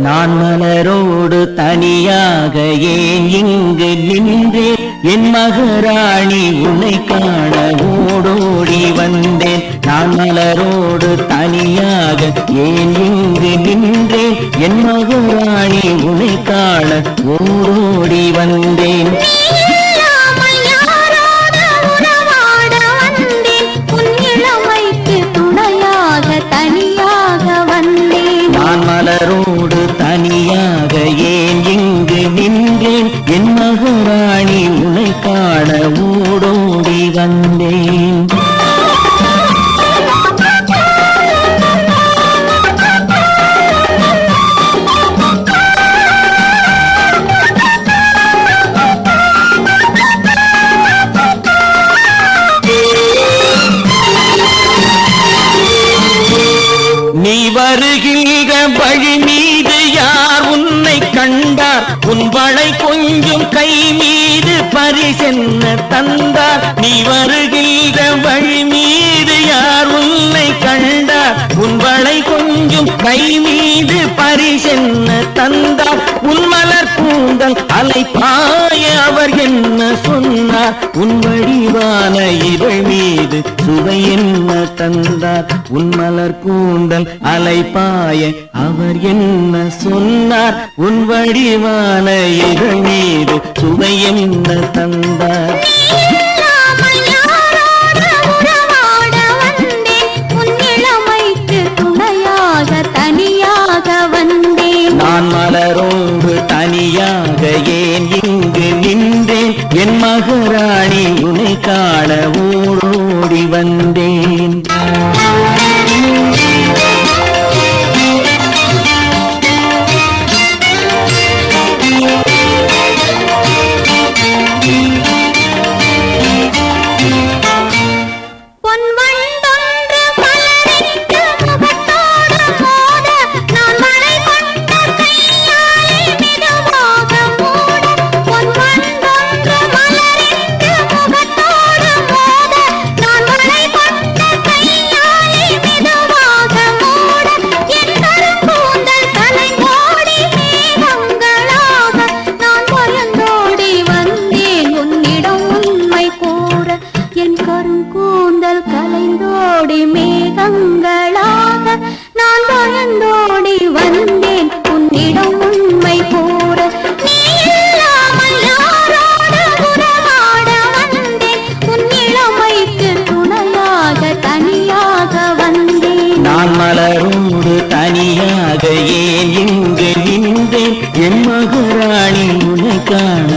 நான் மலரோடு தனியாக ஏன் இங்கு நின்றேன் என் மகராணி உன்னை காண ஓடோடி வந்தேன் நான் மலரோடு தனியாக ஏன் இங்கு நின்றேன் என் மகராணி உன்னை காண ஓடோடி வந்தேன் மலரோடு தனியாக ஏன் இங்கு நின்றேன் என் மகராணி உன்னை காண ஓடோடி வந்தேன் நீ வருகின்ற வழி மீது யார் உன்னை கண்டார் உன் வளை கொஞ்சம் கை மீது பரிசென்ன தந்தார் நீ வருகின்ற வழி மீது யார் உன்னை கண்டார் உன் வளை கொஞ்சம் கை மீது பரிசென்ன தந்தார் உன் மலர் கூந்தல் அலை பாய அவர் என்ன சொன்னார் உன் வடிவான இவள் மீது சுவை என்ன தந்தார் உன் மலர் கூந்தல் அலைப்பாய அவர் என்ன சொன்னார் உன் வடிவான இவள் மீது சுவை என்ன தந்தார் நான் மலரோடு தனியாக ஏன் இங்கு நின்றேன் என் மகராணி உன்னை காண ஓடோடி வந்தேன் மலரோடு தனியாக ஏன் இங்கு நின்றேன் என் மகராணி உன்னை காண